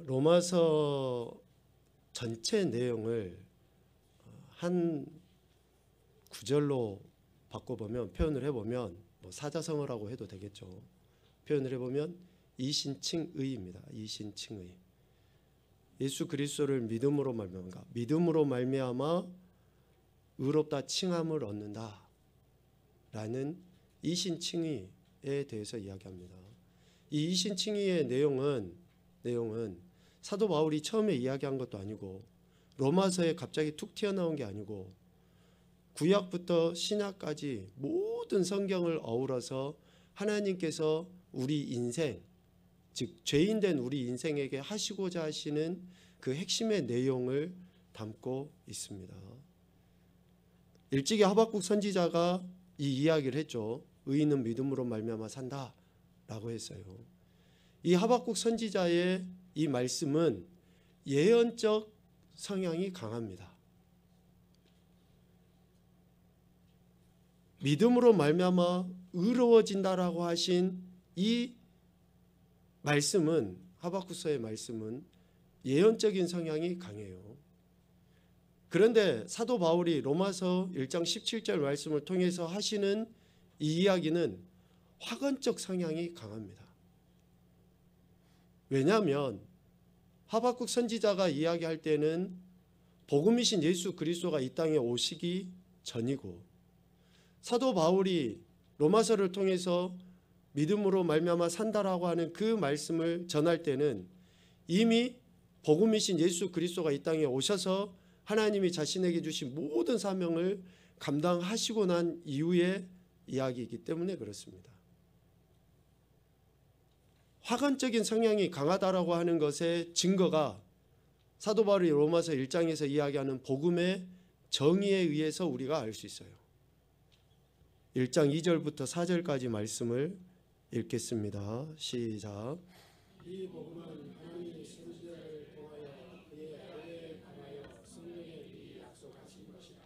로마서 전체 내용을 한 구절로 바꿔보면, 표현을 해보면, 사자성어라고 해도 되겠죠. 표현을 해보면 이신칭의입니다. 이신칭의. 예수 그리스도를 믿음으로 말미암아 의롭다 칭함을 얻는다 라는 이신칭의에 대해서 이야기합니다. 이 이신칭의의 내용은 사도 바울이 처음에 이야기한 것도 아니고 로마서에 갑자기 툭 튀어나온 게 아니고 구약부터 신약까지 모든 성경을 어우러서 하나님께서 우리 인생, 즉 죄인된 우리 인생에게 하시고자 하시는 그 핵심의 내용을 담고 있습니다. 일찍이 하박국 선지자가 이 이야기를 했죠. 의인은 믿음으로 말미암아 산다 라고 했어요. 이 하박국 선지자의 이 말씀은 예언적 성향이 강합니다. 믿음으로 말미암아 의로워진다라고 하신 이 말씀은, 하박국서의 말씀은 예언적인 성향이 강해요. 그런데 사도 바울이 로마서 1장 17절 말씀을 통해서 하시는 이 이야기는 확언적 성향이 강합니다. 왜냐하면 하박국 선지자가 이야기할 때는 복음이신 예수 그리스도가 이 땅에 오시기 전이고, 사도 바울이 로마서를 통해서 믿음으로 말미암아 산다라고 하는 그 말씀을 전할 때는 이미 복음이신 예수 그리스도가 이 땅에 오셔서 하나님이 자신에게 주신 모든 사명을 감당하시고 난 이후의 이야기이기 때문에 그렇습니다. 확언적인 성향이 강하다라고 하는 것의 증거가 사도 바울이 로마서 1장에서 이야기하는 복음의 정의에 의해서 우리가 알 수 있어요. 1장 2절부터 4절까지 말씀을 읽겠습니다. 시작. 이 복음은 하나님이 선지자를 통하여 그의 아들에 관하여 성령에 미리 약속하신 것이다.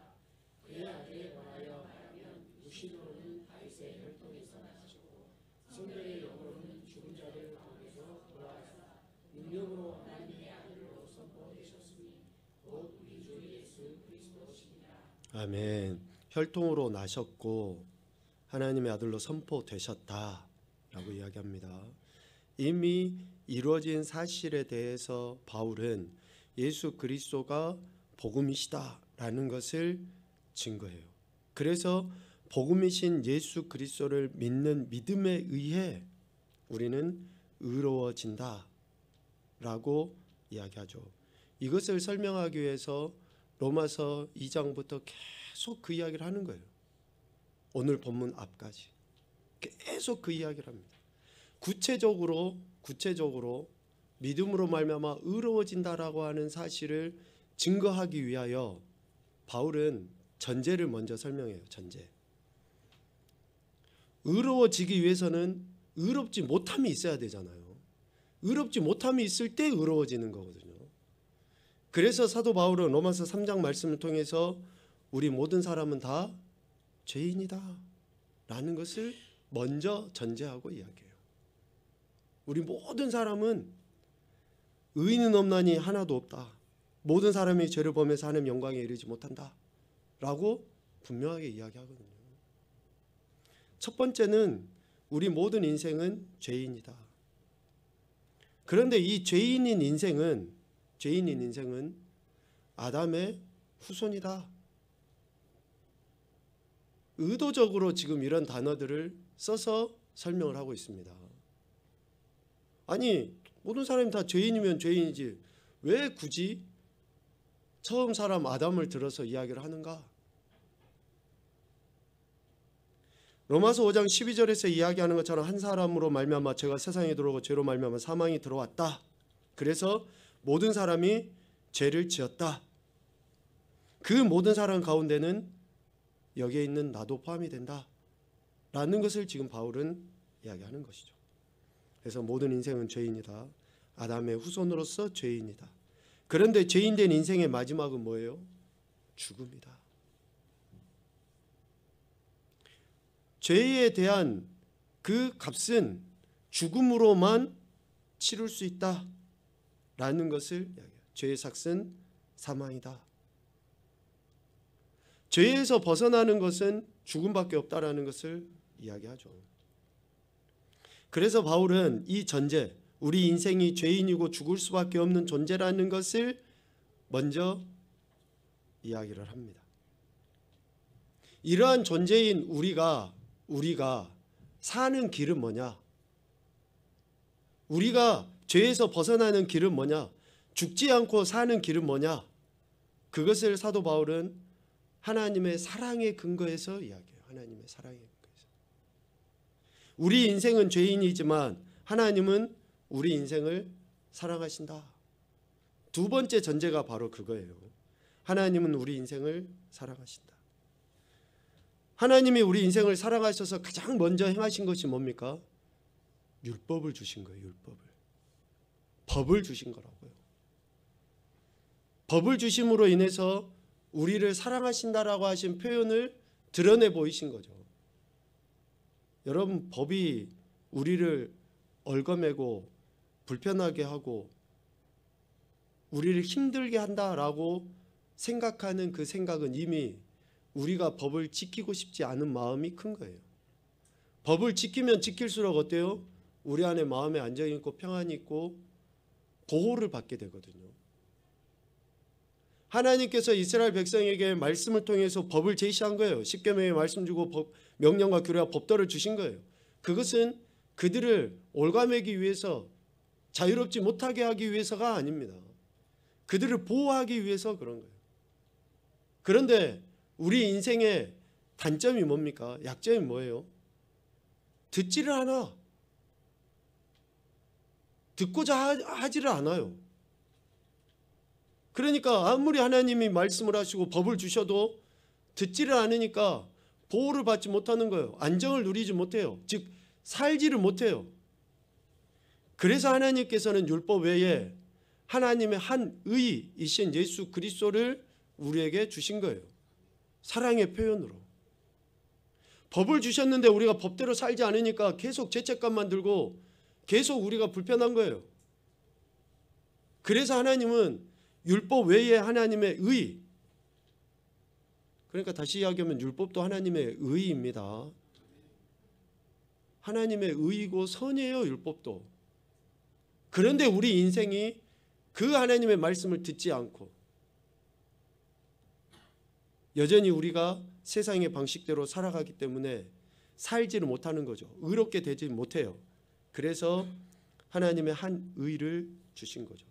그의 아들에 관하여 말하면 육신으로는 다윗의 혈통에서 나시고 성령의 영으로는 죽은 자들 가운데서 부활하사 능력으로 하나님의 아들로 선포되셨으니 곧 우리 주 예수 그리스도시니라. 아멘. 혈통으로 나셨고 하나님의 아들로 선포되셨다라고 이야기합니다. 이미 이루어진 사실에 대해서 바울은 예수 그리스도가 복음이시다라는 것을 증거해요. 그래서 복음이신 예수 그리스도를 믿는 믿음에 의해 우리는 의로워진다라고 이야기하죠. 이것을 설명하기 위해서 로마서 2장부터 계속 그 이야기를 하는 거예요. 오늘 본문 앞까지 계속 그 이야기를 합니다. 구체적으로 믿음으로 말미암아 의로워진다라고 하는 사실을 증거하기 위하여 바울은 전제를 먼저 설명해요. 전제. 의로워지기 위해서는 의롭지 못함이 있어야 되잖아요. 의롭지 못함이 있을 때 의로워지는 거거든요. 그래서 사도 바울은 로마서 3장 말씀을 통해서 우리 모든 사람은 다 죄인이다 라는 것을 먼저 전제하고 이야기해요. 우리 모든 사람은 의인은 없나니 하나도 없다. 모든 사람이 죄를 범해서 하나님 영광에 이르지 못한다 라고 분명하게 이야기하거든요. 첫 번째는 우리 모든 인생은 죄인이다. 그런데 이 죄인인 인생은 아담의 후손이다. 의도적으로 지금 이런 단어들을 써서 설명을 하고 있습니다. 아니, 모든 사람이 다 죄인이면 죄인이지 왜 굳이 처음 사람 아담을 들어서 이야기를 하는가? 로마서 5장 12절에서 이야기하는 것처럼 한 사람으로 말미암아 죄가 세상에 들어오고 죄로 말미암아 사망이 들어왔다. 그래서 모든 사람이 죄를 지었다. 그 모든 사람 가운데는 여기에 있는 나도 포함이 된다 라는 것을 지금 바울은 이야기하는 것이죠. 그래서 모든 인생은 죄인이다. 아담의 후손으로서 죄인이다. 그런데 죄인된 인생의 마지막은 뭐예요? 죽음이다. 죄에 대한 그 값은 죽음으로만 치룰 수 있다 라는 것을 이야기해요. 죄의 삭은 사망이다. 죄에서 벗어나는 것은 죽음밖에 없다라는 것을 이야기하죠. 그래서 바울은 이 전제, 우리 인생이 죄인이고 죽을 수밖에 없는 존재라는 것을 먼저 이야기를 합니다. 이러한 존재인 우리가 사는 길은 뭐냐? 우리가 죄에서 벗어나는 길은 뭐냐? 죽지 않고 사는 길은 뭐냐? 그것을 사도 바울은 하나님의 사랑의 근거에서 이야기해요. 하나님의 사랑의 근거에서. 우리 인생은 죄인이지만 하나님은 우리 인생을 사랑하신다. 두 번째 전제가 바로 그거예요. 하나님은 우리 인생을 사랑하신다. 하나님이 우리 인생을 사랑하셔서 가장 먼저 행하신 것이 뭡니까? 율법을 주신 거예요. 율법을. 법을 주신 거라고요. 법을 주심으로 인해서 우리를 사랑하신다라고 하신 표현을 드러내 보이신 거죠. 여러분, 법이 우리를 얽어매고 불편하게 하고 우리를 힘들게 한다라고 생각하는 그 생각은 이미 우리가 법을 지키고 싶지 않은 마음이 큰 거예요. 법을 지키면 지킬수록 어때요? 우리 안에 마음에 안정이 있고 평안이 있고 보호를 받게 되거든요. 하나님께서 이스라엘 백성에게 말씀을 통해서 법을 제시한 거예요. 십계명의 말씀 주고 명령과 규례와 법도를 주신 거예요. 그것은 그들을 올가매기 위해서 자유롭지 못하게 하기 위해서가 아닙니다. 그들을 보호하기 위해서 그런 거예요. 그런데 우리 인생의 단점이 뭡니까? 약점이 뭐예요? 듣지를 않아. 듣고자 하지를 않아요. 그러니까 아무리 하나님이 말씀을 하시고 법을 주셔도 듣지를 않으니까 보호를 받지 못하는 거예요. 안정을 누리지 못해요. 즉 살지를 못해요. 그래서 하나님께서는 율법 외에 하나님의 한 의이신 예수 그리스도를 우리에게 주신 거예요. 사랑의 표현으로. 법을 주셨는데 우리가 법대로 살지 않으니까 계속 죄책감만 들고 계속 우리가 불편한 거예요. 그래서 하나님은 율법 외에 하나님의 의, 그러니까 다시 이야기하면 율법도 하나님의 의입니다. 하나님의 의이고 선이에요, 율법도. 그런데 우리 인생이 그 하나님의 말씀을 듣지 않고 여전히 우리가 세상의 방식대로 살아가기 때문에 살지를 못하는 거죠. 의롭게 되지 못해요. 그래서 하나님의 한 의를 주신 거죠.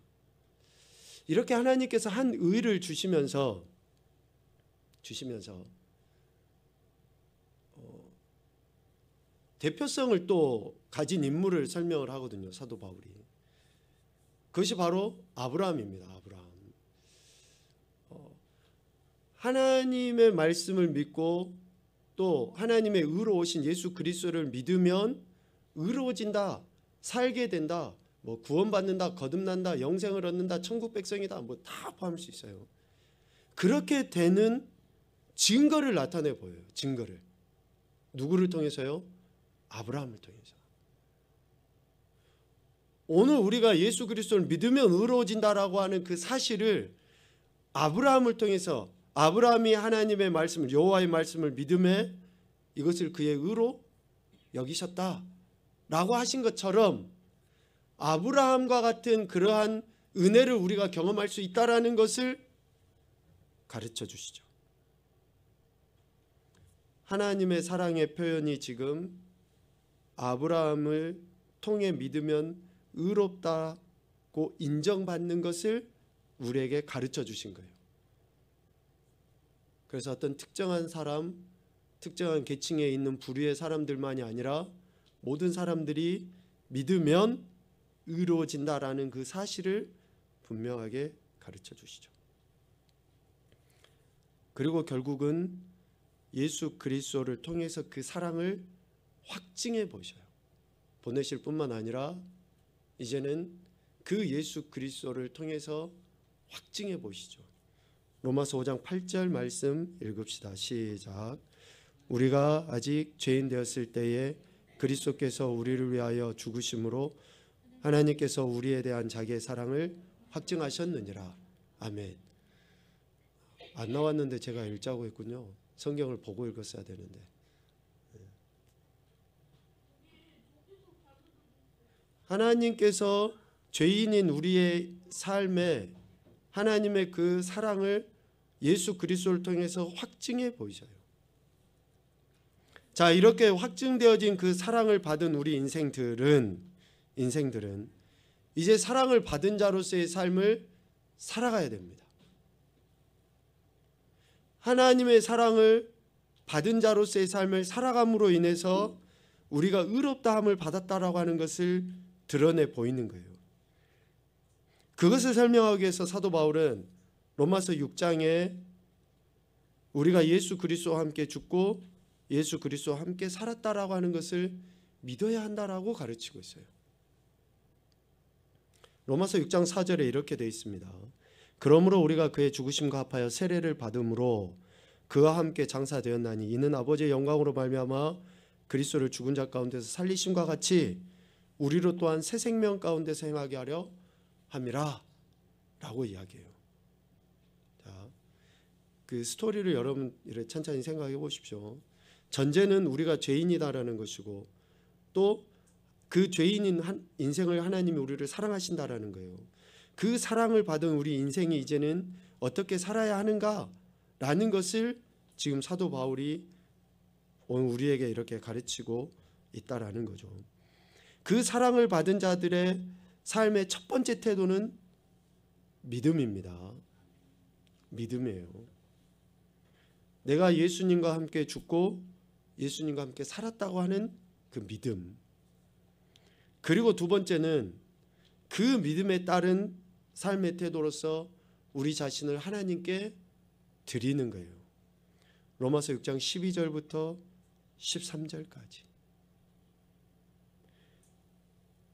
이렇게 하나님께서 한 의를 주시면서 대표성을 또 가진 인물을 설명을 하거든요. 사도 바울이. 그것이 바로 아브라함입니다. 아브라함. 하나님의 말씀을 믿고 또 하나님의 의로우신 예수 그리스도를 믿으면 의로워진다, 살게 된다, 뭐 구원받는다, 거듭난다, 영생을 얻는다, 천국 백성이다, 뭐 다 포함할 수 있어요. 그렇게 되는 증거를 나타내 보여요. 증거를. 누구를 통해서요? 아브라함을 통해서. 오늘 우리가 예수 그리스도를 믿으면 의로워진다라고 하는 그 사실을 아브라함을 통해서, 아브라함이 하나님의 말씀을, 여호와의 말씀을 믿음에 이것을 그의 의로 여기셨다라고 하신 것처럼 아브라함과 같은 그러한 은혜를 우리가 경험할 수 있다라는 것을 가르쳐 주시죠. 하나님의 사랑의 표현이 지금 아브라함을 통해 믿으면 의롭다고 인정받는 것을 우리에게 가르쳐 주신 거예요. 그래서 어떤 특정한 사람, 특정한 계층에 있는 부류의 사람들만이 아니라 모든 사람들이 믿으면 의로워진다라는 그 사실을 분명하게 가르쳐 주시죠. 그리고 결국은 예수 그리스도를 통해서 그 사랑을 확증해 보셔요. 보내실 뿐만 아니라 이제는 그 예수 그리스도를 통해서 확증해 보시죠. 로마서 5장 8절 말씀 읽읍시다. 시작. 우리가 아직 죄인 되었을 때에 그리스도께서 우리를 위하여 죽으심으로 하나님께서 우리에 대한 자기의 사랑을 확증하셨느니라. 아멘. 안 나왔는데 제가 읽자고 했군요. 성경을 보고 읽었어야 되는데. 하나님께서 죄인인 우리의 삶에 하나님의 그 사랑을 예수 그리스도를 통해서 확증해 보이셔요. 자, 이렇게 확증되어진 그 사랑을 받은 우리 인생들은 이제 사랑을 받은 자로서의 삶을 살아가야 됩니다. 하나님의 사랑을 받은 자로서의 삶을 살아감으로 인해서 우리가 의롭다함을 받았다라고 하는 것을 드러내 보이는 거예요. 그것을 설명하기 위해서 사도 바울은 로마서 6장에 우리가 예수 그리스도와 함께 죽고 예수 그리스도와 함께 살았다라고 하는 것을 믿어야 한다라고 가르치고 있어요. 로마서 6장 4절에 이렇게 되어 있습니다. 그러므로 우리가 그의 죽으심과 합하여 세례를 받음으로 그와 함께 장사되었나니 이는 아버지의 영광으로 말미암아 그리스도를 죽은 자 가운데서 살리심과 같이 우리로 또한 새 생명 가운데서 행하게 하려 함이라 라고 이야기해요. 자, 그 스토리를 여러분 천천히 생각해 보십시오. 전제는 우리가 죄인이다라는 것이고 또 그 죄인인 인생을 하나님이 우리를 사랑하신다라는 거예요. 그 사랑을 받은 우리 인생이 이제는 어떻게 살아야 하는가라는 것을 지금 사도 바울이 오늘 우리에게 이렇게 가르치고 있다라는 거죠. 그 사랑을 받은 자들의 삶의 첫 번째 태도는 믿음입니다. 믿음이에요. 내가 예수님과 함께 죽고 예수님과 함께 살았다고 하는 그 믿음. 그리고 두 번째는 그 믿음에 따른 삶의 태도로서 우리 자신을 하나님께 드리는 거예요. 로마서 6장 12절부터 13절까지.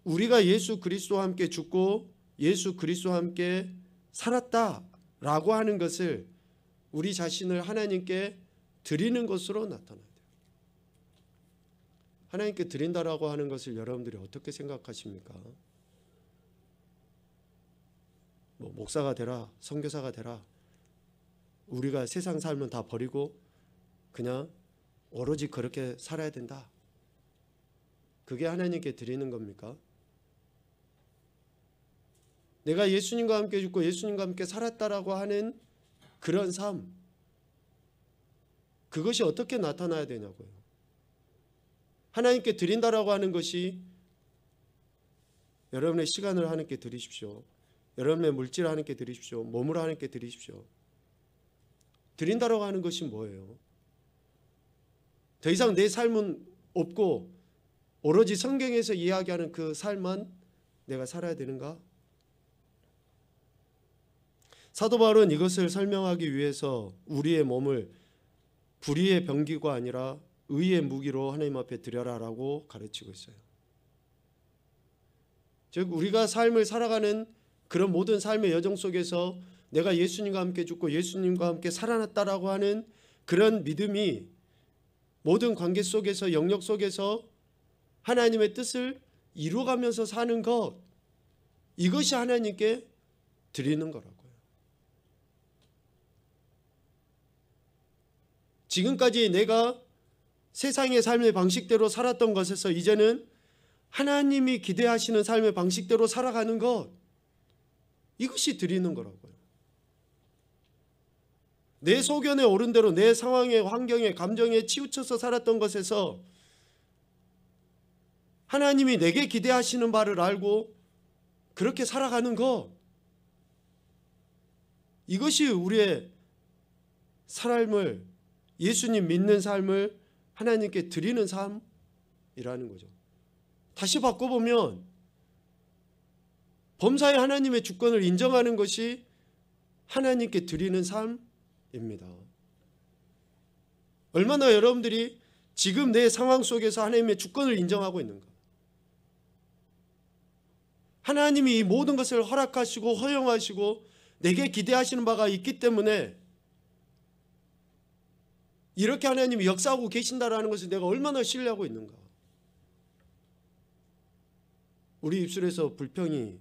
우리가 예수 그리스도와 함께 죽고 예수 그리스도와 함께 살았다라고 하는 것을 우리 자신을 하나님께 드리는 것으로 나타나요. 하나님께 드린다라고 하는 것을 여러분들이 어떻게 생각하십니까? 뭐 목사가 되라, 선교사가 되라, 우리가 세상 삶은 다 버리고 그냥 오로지 그렇게 살아야 된다. 그게 하나님께 드리는 겁니까? 내가 예수님과 함께 죽고 예수님과 함께 살았다라고 하는 그런 삶, 그것이 어떻게 나타나야 되냐고요. 하나님께 드린다라고 하는 것이 여러분의 시간을 하나님께 드리십시오. 여러분의 물질을 하나님께 드리십시오. 몸을 하나님께 드리십시오. 드린다라고 하는 것이 뭐예요? 더 이상 내 삶은 없고 오로지 성경에서 이야기하는 그 삶만 내가 살아야 되는가? 사도 바울은 이것을 설명하기 위해서 우리의 몸을 불의의 병기가 아니라 의의 무기로 하나님 앞에 드려라라고 가르치고 있어요. 즉 우리가 삶을 살아가는 그런 모든 삶의 여정 속에서 내가 예수님과 함께 죽고 예수님과 함께 살아났다라고 하는 그런 믿음이 모든 관계 속에서 영역 속에서 하나님의 뜻을 이루어가면서 사는 것, 이것이 하나님께 드리는 거라고요. 지금까지 내가 세상의 삶의 방식대로 살았던 것에서 이제는 하나님이 기대하시는 삶의 방식대로 살아가는 것, 이것이 드리는 거라고요. 내 소견에 오른 대로 내 상황에, 환경에, 감정에 치우쳐서 살았던 것에서 하나님이 내게 기대하시는 바를 알고 그렇게 살아가는 것, 이것이 우리의 삶을, 예수님 믿는 삶을 하나님께 드리는 삶이라는 거죠. 다시 바꿔보면 범사에 하나님의 주권을 인정하는 것이 하나님께 드리는 삶입니다. 얼마나 여러분들이 지금 내 상황 속에서 하나님의 주권을 인정하고 있는가? 하나님이 이 모든 것을 허락하시고 허용하시고 내게 기대하시는 바가 있기 때문에 이렇게 하나님이 역사하고 계신다라는 것을 내가 얼마나 신뢰하고 있는가? 우리 입술에서 불평이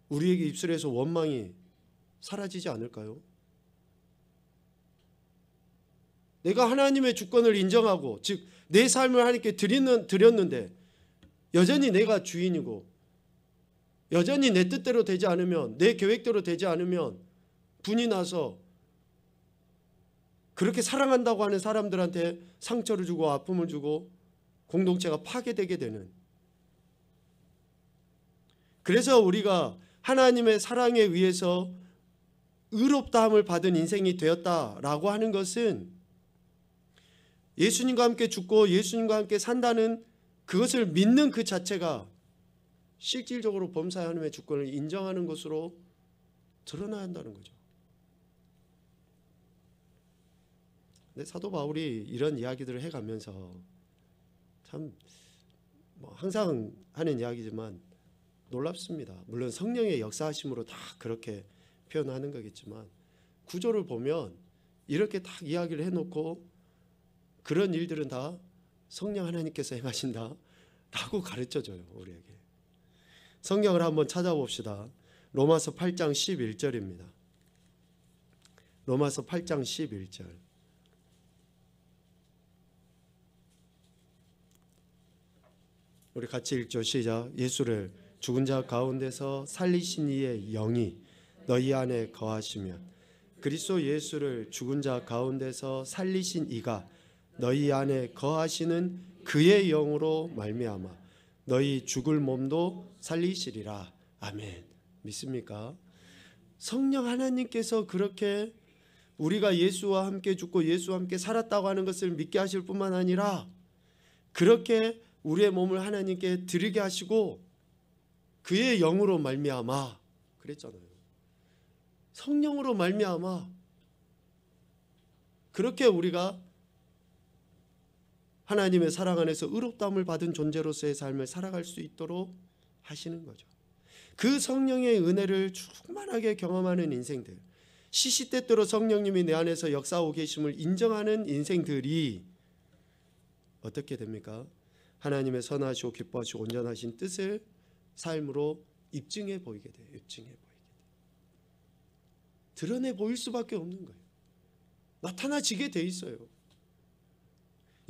우리에게 입술에서 원망이 사라지지 않을까요? 내가 하나님의 주권을 인정하고, 즉 내 삶을 하나님께 드렸는데 여전히 내가 주인이고 여전히 내 뜻대로 되지 않으면, 내 계획대로 되지 않으면 분이 나서 그렇게 사랑한다고 하는 사람들한테 상처를 주고 아픔을 주고 공동체가 파괴되게 되는, 그래서 우리가 하나님의 사랑에 의해서 의롭다함을 받은 인생이 되었다라고 하는 것은 예수님과 함께 죽고 예수님과 함께 산다는 그것을 믿는 그 자체가 실질적으로 범사의 하나님의 주권을 인정하는 것으로 드러나야 한다는 거죠. 근데 사도 바울이 이런 이야기들을 해가면서 참 항상 하는 이야기지만 놀랍습니다. 물론 성령의 역사하심으로 다 그렇게 표현하는 거겠지만 구조를 보면 이렇게 딱 이야기를 해놓고 그런 일들은 다 성령 하나님께서 행하신다라고 가르쳐줘요, 우리에게. 성경을 한번 찾아봅시다. 로마서 8장 11절입니다. 로마서 8장 11절. 우리 같이 읽죠. 시작. 예수를 죽은 자 가운데서 살리신 이의 영이 너희 안에 거하시면 그리스도 예수를 죽은 자 가운데서 살리신 이가 너희 안에 거하시는 그의 영으로 말미암아 너희 죽을 몸도 살리시리라. 아멘. 믿습니까? 성령 하나님께서 그렇게 우리가 예수와 함께 죽고 예수와 함께 살았다고 하는 것을 믿게 하실 뿐만 아니라 그렇게 우리의 몸을 하나님께 드리게 하시고 그의 영으로 말미암아 그랬잖아요. 성령으로 말미암아 그렇게 우리가 하나님의 사랑 안에서 의롭다함을 받은 존재로서의 삶을 살아갈 수 있도록 하시는 거죠. 그 성령의 은혜를 충만하게 경험하는 인생들, 시시때때로 성령님이 내 안에서 역사하고 계심을 인정하는 인생들이 어떻게 됩니까? 하나님의 선하시고 기뻐하시고 온전하신 뜻을 삶으로 입증해 보이게 돼요. 입증해 보이게 돼요. 드러내 보일 수밖에 없는 거예요. 나타나지게 돼 있어요.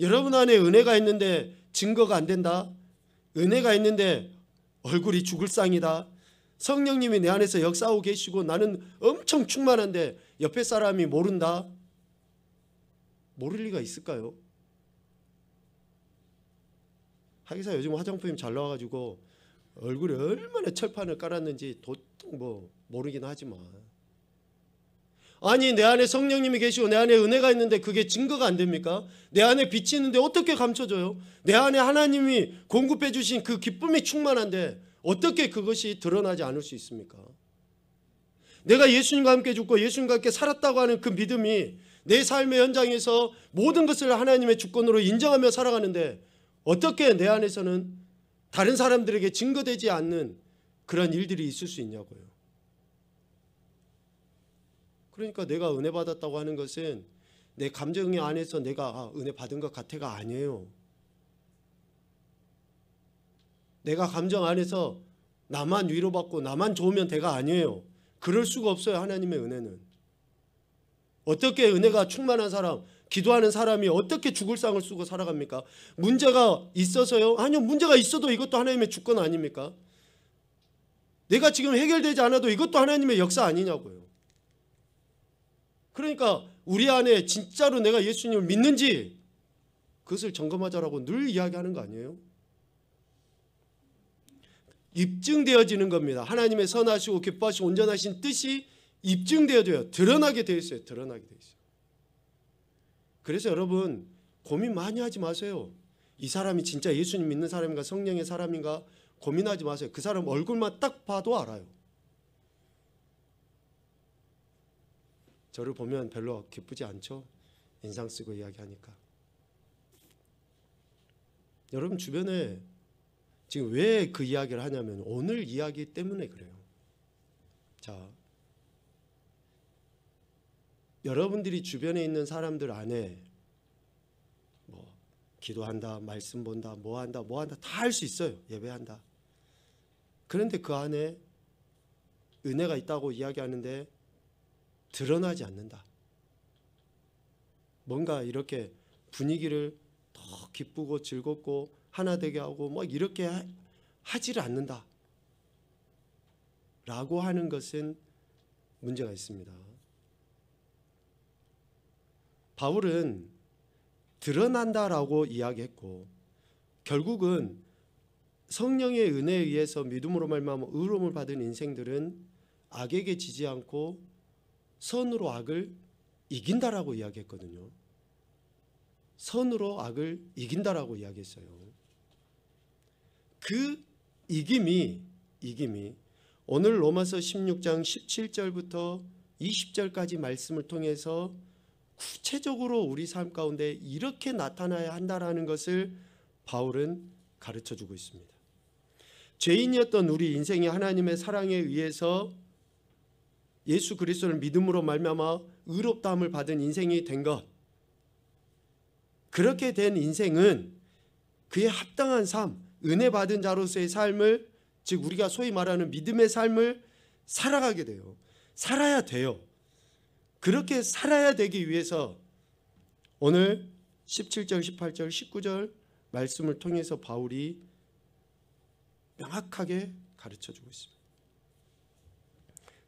여러분 안에 은혜가 있는데 증거가 안 된다. 은혜가 있는데 얼굴이 죽을 상이다. 성령님이 내 안에서 역사하고 계시고 나는 엄청 충만한데 옆에 사람이 모른다. 모를 리가 있을까요? 하기사 요즘 화장품이 잘 나와가지고 얼굴에 얼마나 철판을 깔았는지 도통 모르긴 하지만, 아니 내 안에 성령님이 계시고 내 안에 은혜가 있는데 그게 증거가 안 됩니까? 내 안에 빛이 있는데 어떻게 감춰져요? 내 안에 하나님이 공급해 주신 그 기쁨이 충만한데 어떻게 그것이 드러나지 않을 수 있습니까? 내가 예수님과 함께 죽고 예수님과 함께 살았다고 하는 그 믿음이 내 삶의 현장에서 모든 것을 하나님의 주권으로 인정하며 살아가는데 어떻게 내 안에서는 다른 사람들에게 증거되지 않는 그런 일들이 있을 수 있냐고요. 그러니까 내가 은혜 받았다고 하는 것은 내 감정의 안에서 내가 은혜 받은 것 같아가 아니에요. 내가 감정 안에서 나만 위로받고 나만 좋으면 돼가 아니에요. 그럴 수가 없어요. 하나님의 은혜는. 어떻게 은혜가 충만한 사람, 기도하는 사람이 어떻게 죽을 상을 쓰고 살아갑니까? 문제가 있어서요? 아니요. 문제가 있어도 이것도 하나님의 주권 아닙니까? 내가 지금 해결되지 않아도 이것도 하나님의 역사 아니냐고요. 그러니까 우리 안에 진짜로 내가 예수님을 믿는지 그것을 점검하자라고 늘 이야기하는 거 아니에요? 입증되어지는 겁니다. 하나님의 선하시고 기뻐하시고 온전하신 뜻이 입증되어져요. 드러나게 되어 있어요. 드러나게 되어 있어요. 그래서 여러분 고민 많이 하지 마세요. 이 사람이 진짜 예수님 믿는 사람인가 성령의 사람인가 고민하지 마세요. 그 사람 얼굴만 딱 봐도 알아요. 저를 보면 별로 기쁘지 않죠? 인상 쓰고 이야기하니까. 여러분 주변에 지금 왜 그 이야기를 하냐면 오늘 이야기 때문에 그래요. 자, 여러분들이 주변에 있는 사람들 안에 기도한다, 말씀 본다, 뭐 한다 다 할 수 있어요. 예배한다. 그런데 그 안에 은혜가 있다고 이야기하는데 드러나지 않는다. 뭔가 이렇게 분위기를 더 기쁘고 즐겁고 하나 되게 하고 뭐 이렇게 하지를 않는다 라고 하는 것은 문제가 있습니다. 바울은 드러난다라고 이야기했고 결국은 성령의 은혜에 의해서 믿음으로 말미암아 의로움을 받은 인생들은 악에게 지지 않고 선으로 악을 이긴다라고 이야기했거든요. 선으로 악을 이긴다라고 이야기했어요. 그 이김이 오늘 로마서 16장 17절부터 20절까지 말씀을 통해서 구체적으로 우리 삶 가운데 이렇게 나타나야 한다라는 것을 바울은 가르쳐주고 있습니다. 죄인이었던 우리 인생이 하나님의 사랑에 의해서 예수 그리스도를 믿음으로 말미암아 의롭다함을 받은 인생이 된 것, 그렇게 된 인생은 그에 합당한 삶, 은혜 받은 자로서의 삶을, 즉 우리가 소위 말하는 믿음의 삶을 살아가게 돼요. 살아야 돼요. 그렇게 살아야 되기 위해서 오늘 17절, 18절, 19절 말씀을 통해서 바울이 명확하게 가르쳐주고 있습니다.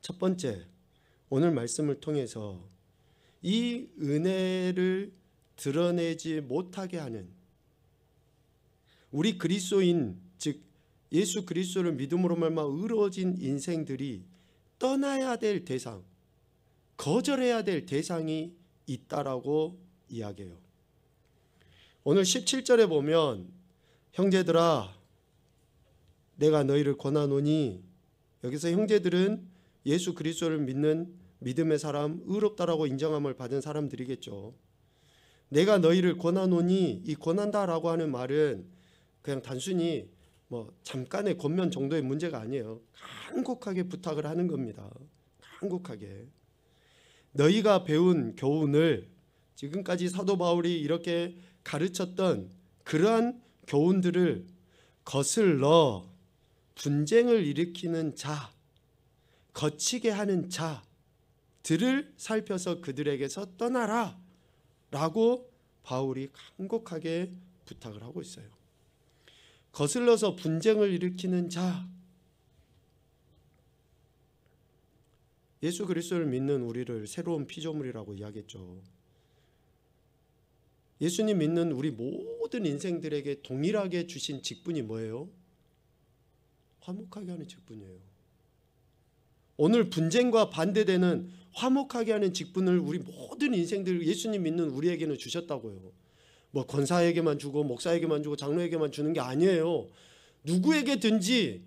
첫 번째, 오늘 말씀을 통해서 이 은혜를 드러내지 못하게 하는 우리 그리스도인, 즉 예수 그리스도를 믿음으로 말미암아 의로워진 인생들이 떠나야 될 대상, 거절해야 될 대상이 있다라고 이야기해요. 오늘 17절에 보면 형제들아 내가 너희를 권하노니, 여기서 형제들은 예수 그리스도를 믿는 믿음의 사람, 의롭다라고 인정함을 받은 사람들이겠죠. 내가 너희를 권하노니, 이 권한다라고 하는 말은 그냥 단순히 뭐 잠깐의 권면 정도의 문제가 아니에요. 간곡하게 부탁을 하는 겁니다. 간곡하게. 너희가 배운 교훈을, 지금까지 사도 바울이 이렇게 가르쳤던 그러한 교훈들을 거슬러 분쟁을 일으키는 자, 거치게 하는 자들을 살펴서 그들에게서 떠나라 라고 바울이 간곡하게 부탁을 하고 있어요. 거슬러서 분쟁을 일으키는 자, 예수 그리스도를 믿는 우리를 새로운 피조물이라고 이야기했죠. 예수님 믿는 우리 모든 인생들에게 동일하게 주신 직분이 뭐예요? 화목하게 하는 직분이에요. 오늘 분쟁과 반대되는 화목하게 하는 직분을 우리 모든 인생들, 예수님 믿는 우리에게는 주셨다고요. 뭐 권사에게만 주고 목사에게만 주고 장로에게만 주는 게 아니에요. 누구에게든지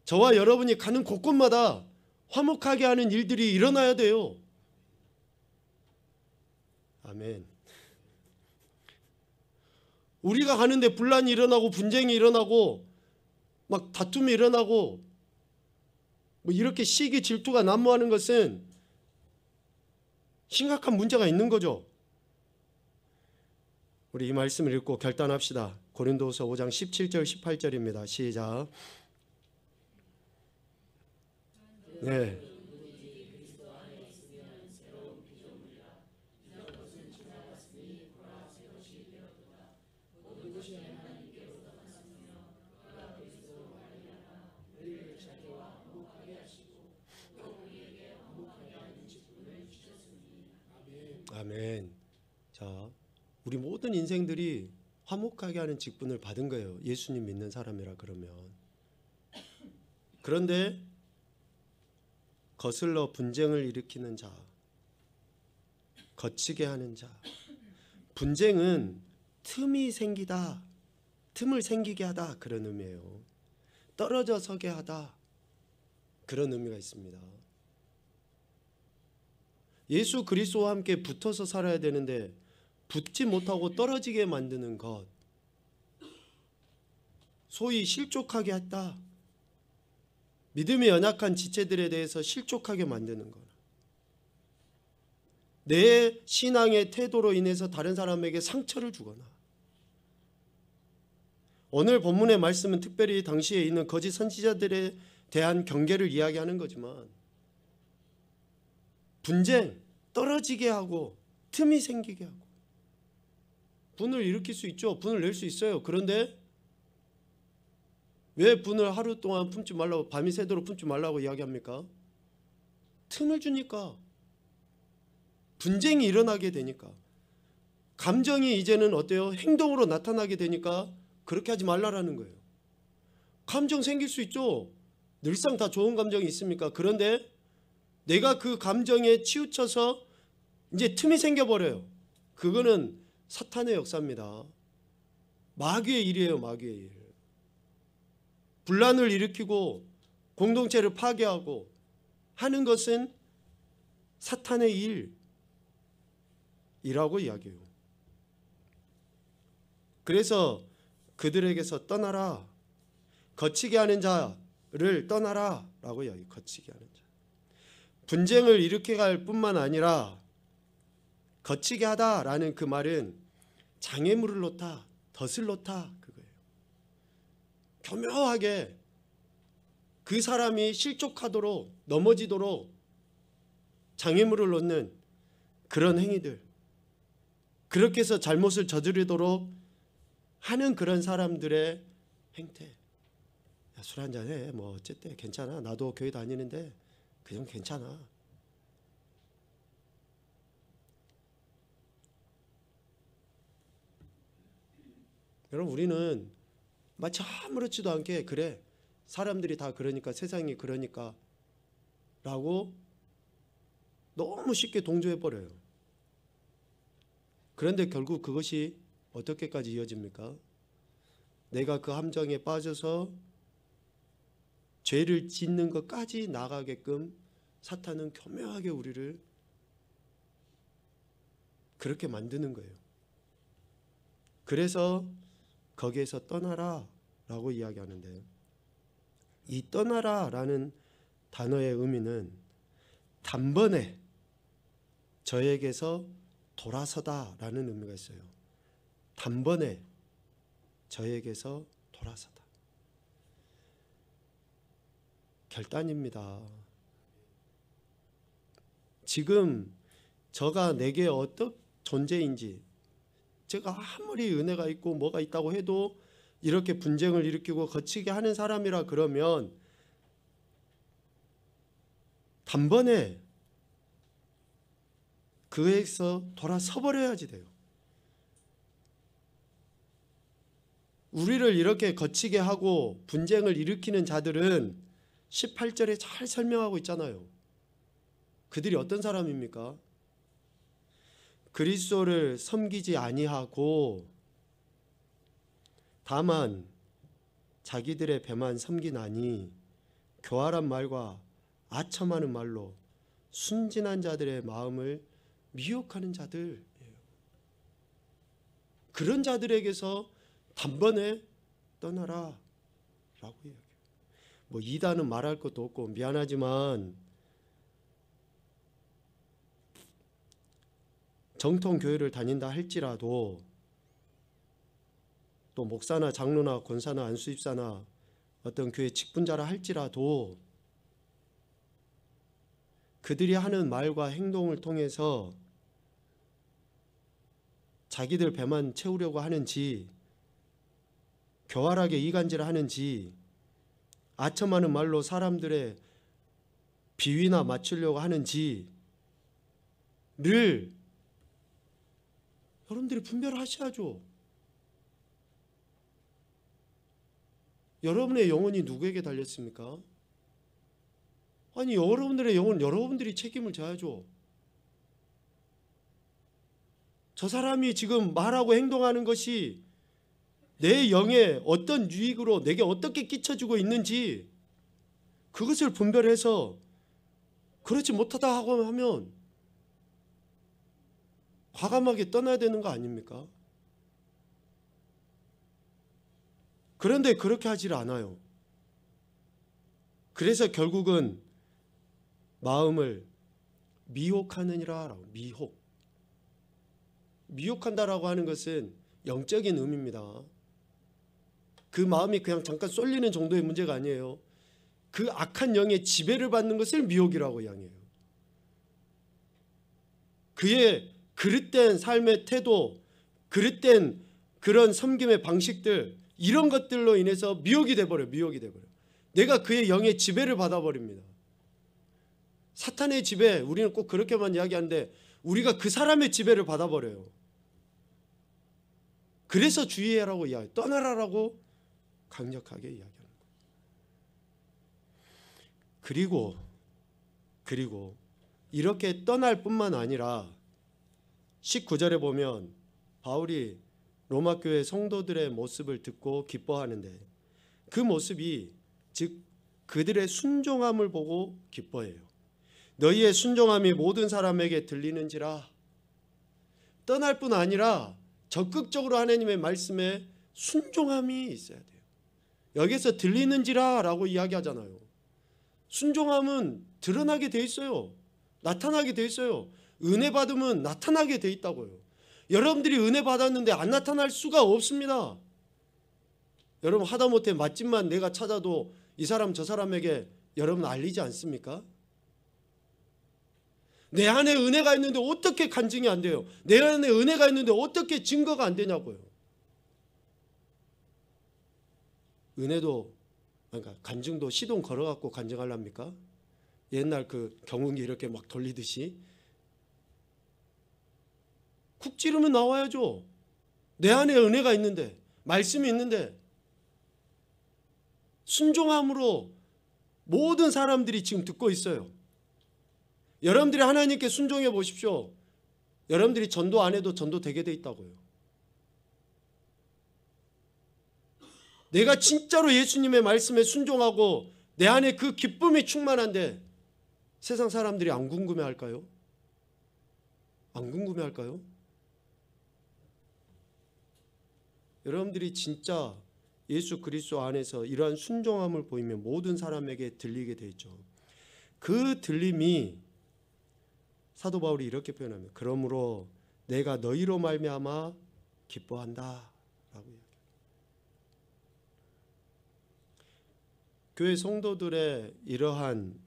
저와 여러분이 가는 곳곳마다 화목하게 하는 일들이 일어나야 돼요. 아멘. 우리가 가는데 분란이 일어나고 분쟁이 일어나고 막 다툼이 일어나고 뭐 이렇게 시기 질투가 난무하는 것은 심각한 문제가 있는 거죠. 우리 이 말씀을 읽고 결단합시다. 고린도서 5장 17절 18절입니다. 시작. 네. 아멘. 자, 우리 모든 인생들이 화목하게 하는 직분을 받은 거예요. 예수님 믿는 사람이라 그러면. 그런데 거슬러 분쟁을 일으키는 자, 거치게 하는 자. 분쟁은 틈이 생기다, 틈을 생기게 하다, 그런 의미예요. 떨어져 서게 하다, 그런 의미가 있습니다. 예수 그리스도와 함께 붙어서 살아야 되는데 붙지 못하고 떨어지게 만드는 것, 소위 실족하게 했다. 믿음이 연약한 지체들에 대해서 실족하게 만드는 것, 내 신앙의 태도로 인해서 다른 사람에게 상처를 주거나, 오늘 본문의 말씀은 특별히 당시에 있는 거짓 선지자들에 대한 경계를 이야기하는 거지만 분쟁 떨어지게 하고 틈이 생기게 하고 분을 일으킬 수 있죠. 분을 낼 수 있어요. 그런데 왜 분을 하루 동안 품지 말라고, 밤이 새도록 품지 말라고 이야기합니까? 틈을 주니까, 분쟁이 일어나게 되니까, 감정이 이제는 어때요? 행동으로 나타나게 되니까 그렇게 하지 말라라는 거예요. 감정 생길 수 있죠. 늘상 다 좋은 감정이 있습니까? 그런데 내가 그 감정에 치우쳐서 이제 틈이 생겨버려요. 그거는 사탄의 역사입니다. 마귀의 일이에요. 마귀의 일. 분란을 일으키고 공동체를 파괴하고 하는 것은 사탄의 일이라고 이야기해요. 그래서 그들에게서 떠나라, 거치게 하는 자를 떠나라 라고 이야기해요. 거치게 하는 자. 분쟁을 일으키게 할 뿐만 아니라 거치게 하다라는 그 말은 장애물을 놓다, 덫을 놓다, 그거예요. 교묘하게 그 사람이 실족하도록, 넘어지도록 장애물을 놓는 그런 행위들, 그렇게 해서 잘못을 저지르도록 하는 그런 사람들의 행태. 야, 술 한잔 해, 뭐 어쨌든 괜찮아, 나도 교회 다니는데 그냥 괜찮아. 여러분, 우리는 마치 아무렇지도 않게 그래, 사람들이 다 그러니까, 세상이 그러니까 라고 너무 쉽게 동조해버려요. 그런데 결국 그것이 어떻게까지 이어집니까? 내가 그 함정에 빠져서 죄를 짓는 것까지 나가게끔 사탄은 교묘하게 우리를 그렇게 만드는 거예요. 그래서 거기에서 떠나라 라고 이야기하는데, 이 떠나라 라는 단어의 의미는 단번에 저에게서 돌아서다 라는 의미가 있어요. 단번에 저에게서 돌아서다. 결단입니다. 지금 저가 내게 어떤 존재인지, 제가 아무리 은혜가 있고 뭐가 있다고 해도 이렇게 분쟁을 일으키고 거치게 하는 사람이라 그러면 단번에 그에서 돌아서 버려야지 돼요. 우리를 이렇게 거치게 하고 분쟁을 일으키는 자들은 18절에 잘 설명하고 있잖아요. 그들이 어떤 사람입니까? 그리스도를 섬기지 아니하고 다만 자기들의 배만 섬기나니 교활한 말과 아첨하는 말로 순진한 자들의 마음을 미혹하는 자들이에요. 그런 자들에게서 단번에 떠나라 라고 이야기해요. 뭐 이단은 말할 것도 없고 미안하지만 정통 교회를 다닌다 할지라도, 또 목사나 장로나 권사나 안수집사나 어떤 교회 직분자라 할지라도 그들이 하는 말과 행동을 통해서 자기들 배만 채우려고 하는지, 교활하게 이간질을 하는지, 아첨하는 말로 사람들의 비위나 맞추려고 하는지를 여러분들이 분별하셔야죠. 여러분의 영혼이 누구에게 달렸습니까? 아니, 여러분들의 영혼 여러분들이 책임을 져야죠. 저 사람이 지금 말하고 행동하는 것이 내 영에 어떤 유익으로 내게 어떻게 끼쳐주고 있는지 그것을 분별해서 그렇지 못하다 하고 하면 과감하게 떠나야 되는 거 아닙니까? 그런데 그렇게 하질 않아요. 그래서 결국은 마음을 미혹하느니라. 미혹한다라고 하는 것은 영적인 의미입니다. 그 마음이 그냥 잠깐 쏠리는 정도의 문제가 아니에요. 그 악한 영의 지배를 받는 것을 미혹이라고 이야기해요. 그의 그릇된 삶의 태도, 그릇된 그런 섬김의 방식들, 이런 것들로 인해서 미혹이 돼버려요. 미혹이 돼버려요. 내가 그의 영의 지배를 받아버립니다. 사탄의 지배, 우리는 꼭 그렇게만 이야기하는데 우리가 그 사람의 지배를 받아버려요. 그래서 주의하라고 이야기, 떠나라라고 강력하게 이야기하는 거예요. 그리고 이렇게 떠날 뿐만 아니라 19절에 보면 바울이 로마 교회 성도들의 모습을 듣고 기뻐하는데 그 모습이 즉 그들의 순종함을 보고 기뻐해요. 너희의 순종함이 모든 사람에게 들리는지라. 떠날 뿐 아니라 적극적으로 하나님의 말씀에 순종함이 있어야 돼요. 여기서 들리는지라 라고 이야기하잖아요. 순종함은 드러나게 돼 있어요. 나타나게 돼 있어요. 은혜 받으면 나타나게 돼 있다고요. 여러분들이 은혜 받았는데 안 나타날 수가 없습니다. 여러분 하다못해 맛집만 내가 찾아도 이 사람 저 사람에게 여러분 알리지 않습니까? 내 안에 은혜가 있는데 어떻게 간증이 안 돼요? 내 안에 은혜가 있는데 어떻게 증거가 안 되냐고요. 은혜도 그러니까 간증도 시동 걸어갖고 간증하랍니까? 옛날 그 경운기 이렇게 막 돌리듯이 쿡 찌르면 나와야죠. 내 안에 은혜가 있는데, 말씀이 있는데, 순종함으로 모든 사람들이 지금 듣고 있어요. 여러분들이 하나님께 순종해 보십시오. 여러분들이 전도 안 해도 전도 되게 돼 있다고요. 내가 진짜로 예수님의 말씀에 순종하고 내 안에 그 기쁨이 충만한데 세상 사람들이 안 궁금해할까요? 안 궁금해할까요? 여러분들이 진짜 예수 그리스도 안에서 이러한 순종함을 보이면 모든 사람에게 들리게 돼 있죠. 그 들림이 사도 바울이 이렇게 표현합니다. 그러므로 내가 너희로 말미암아 기뻐한다 라고 이야기해요. 교회 성도들의 이러한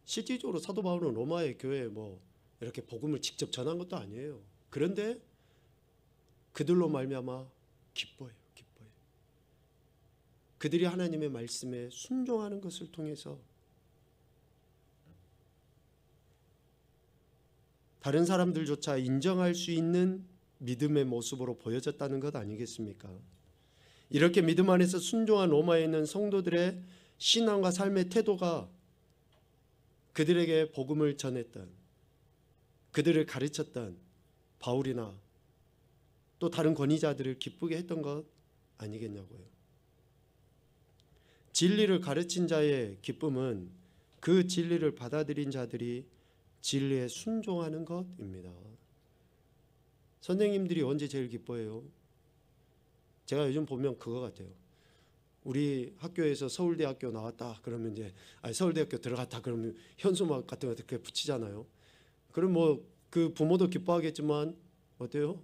실질적으로 사도 바울은 로마의 교회에 뭐 이렇게 복음을 직접 전한 것도 아니에요. 그런데 그들로 말미암아 기뻐해요. 그들이 하나님의 말씀에 순종하는 것을 통해서 다른 사람들조차 인정할 수 있는 믿음의 모습으로 보여졌다는 것 아니겠습니까? 이렇게 믿음 안에서 순종한 로마에 있는 성도들의 신앙과 삶의 태도가 그들에게 복음을 전했던, 그들을 가르쳤던 바울이나 또 다른 권위자들을 기쁘게 했던 것 아니겠냐고요. 진리를 가르친 자의 기쁨은 그 진리를 받아들인 자들이 진리에 순종하는 것입니다. 선생님들이 언제 제일 기뻐해요? 제가 요즘 보면 그거 같아요. 우리 학교에서 서울대학교 나왔다 그러면 이제 서울대학교 들어갔다 그러면 현수막 같은 거 이렇게 붙이잖아요. 그럼 뭐 그 부모도 기뻐하겠지만 어때요?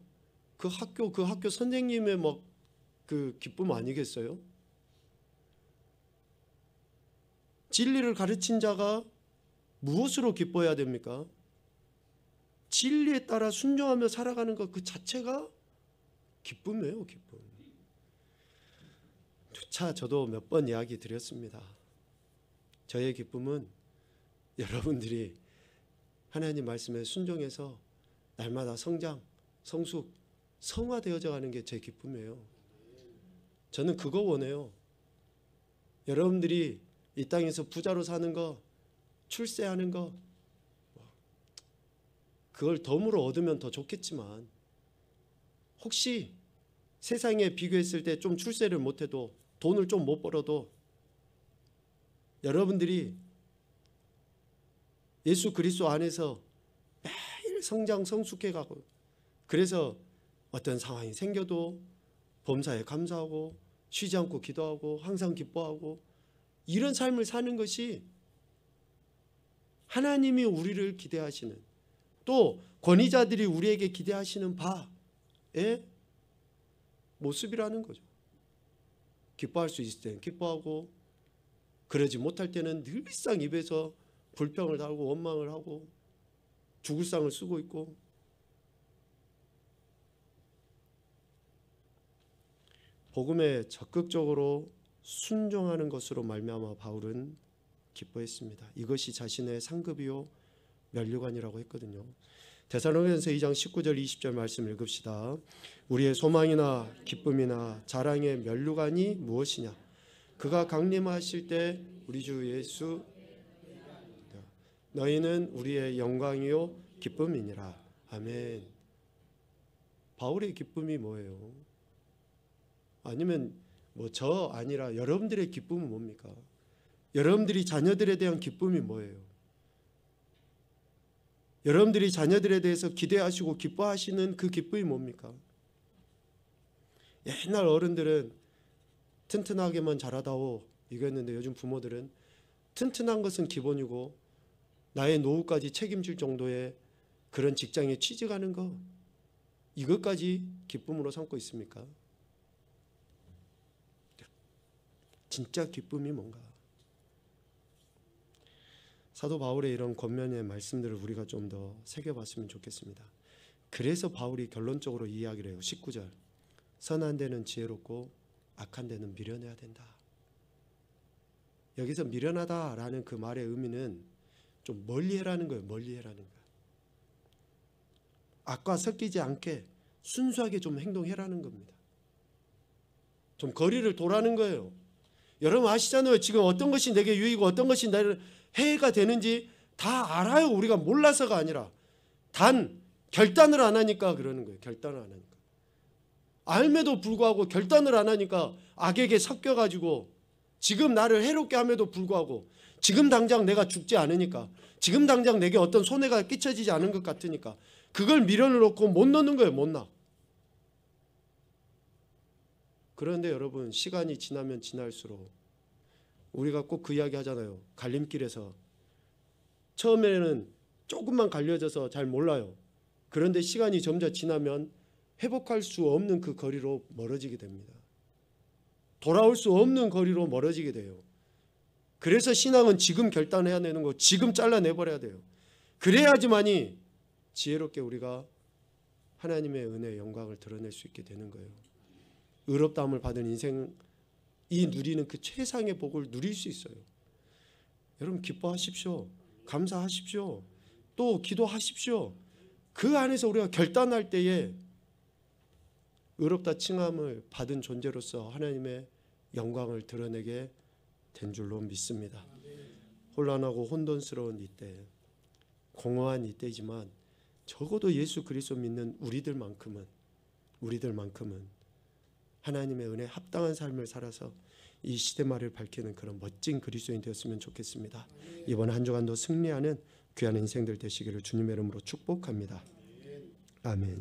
그 학교 선생님의 막 그 기쁨 아니겠어요? 진리를 가르친 자가 무엇으로 기뻐해야 됩니까? 진리에 따라 순종하며 살아가는 것 그 자체가 기쁨이에요. 기쁨. 자, 저도 몇 번 이야기 드렸습니다. 저의 기쁨은 여러분들이 하나님 말씀에 순종해서 날마다 성장, 성숙, 성화되어져 가는 게 제 기쁨이에요. 저는 그거 원해요. 여러분들이 이 땅에서 부자로 사는 거, 출세하는 거, 그걸 덤으로 얻으면 더 좋겠지만 혹시 세상에 비교했을 때 좀 출세를 못해도 돈을 좀 못 벌어도 여러분들이 예수 그리스도 안에서 매일 성장 성숙해 가고 그래서 어떤 상황이 생겨도 범사에 감사하고 쉬지 않고 기도하고 항상 기뻐하고 이런 삶을 사는 것이 하나님이 우리를 기대하시는 또 권위자들이 우리에게 기대하시는 바의 모습이라는 거죠. 기뻐할 수 있을 땐 기뻐하고 그러지 못할 때는 늘상 입에서 불평을 달고 원망을 하고 죽을 상을 쓰고 있고, 복음에 적극적으로 순종하는 것으로 말미암아 바울은 기뻐했습니다. 이것이 자신의 상급이요 면류관이라고 했거든요. 데살로니가전서 2장 19절 20절 말씀 읽읍시다. 우리의 소망이나 기쁨이나 자랑의 면류관이 무엇이냐? 그가 강림하실 때 우리 주 예수 너희는 우리의 영광이요 기쁨이니라. 아멘. 바울의 기쁨이 뭐예요? 아니면 뭐 저 아니라 여러분들의 기쁨은 뭡니까? 여러분들이 자녀들에 대한 기쁨이 뭐예요? 여러분들이 자녀들에 대해서 기대하시고 기뻐하시는 그 기쁨이 뭡니까? 옛날 어른들은 튼튼하게만 자라다오 이거였는데, 요즘 부모들은 튼튼한 것은 기본이고 나의 노후까지 책임질 정도의 그런 직장에 취직하는 거, 이것까지 기쁨으로 삼고 있습니까? 진짜 기쁨이 뭔가? 사도 바울의 이런 권면의 말씀들을 우리가 좀 더 새겨봤으면 좋겠습니다. 그래서 바울이 결론적으로 이야기를 해요. 19절, 선한 데는 지혜롭고 악한 데는 미련해야 된다. 여기서 미련하다라는 그 말의 의미는 좀 멀리해라는 거예요. 멀리해라는 거예요. 악과 섞이지 않게 순수하게 좀 행동해라는 겁니다. 좀 거리를 두라는 거예요. 여러분 아시잖아요. 지금 어떤 것이 내게 유익이고 어떤 것이 나를 해가 되는지 다 알아요. 우리가 몰라서가 아니라 단 결단을 안 하니까 그러는 거예요. 결단을 안 하니까. 알매도 불구하고 결단을 안 하니까 악에게 섞여가지고 지금 나를 해롭게 함에도 불구하고 지금 당장 내가 죽지 않으니까, 지금 당장 내게 어떤 손해가 끼쳐지지 않은 것 같으니까 그걸 미련을 놓고 못 넣는 거예요. 못 놔. 그런데 여러분 시간이 지나면 지날수록 우리가 꼭 그 이야기 하잖아요. 갈림길에서 처음에는 조금만 갈려져서 잘 몰라요. 그런데 시간이 점점 지나면 회복할 수 없는 그 거리로 멀어지게 됩니다. 돌아올 수 없는 거리로 멀어지게 돼요. 그래서 신앙은 지금 결단해야 되는 거, 지금 잘라내버려야 돼요. 그래야지만이 지혜롭게 우리가 하나님의 은혜의 영광을 드러낼 수 있게 되는 거예요. 의롭다함을 받은 인생, 이 누리는 그 최상의 복을 누릴 수 있어요. 여러분 기뻐하십시오. 감사하십시오. 또 기도하십시오. 그 안에서 우리가 결단할 때에 의롭다 칭함을 받은 존재로서 하나님의 영광을 드러내게 된 줄로 믿습니다. 혼란하고 혼돈스러운 이때, 공허한 이때지만 적어도 예수 그리스도 믿는 우리들만큼은 하나님의 은혜에 합당한 삶을 살아서 이 시대말을 밝히는 그런 멋진 그리스도인 되었으면 좋겠습니다. 이번 한 주간도 승리하는 귀한 인생들 되시기를 주님의 이름으로 축복합니다. 아멘.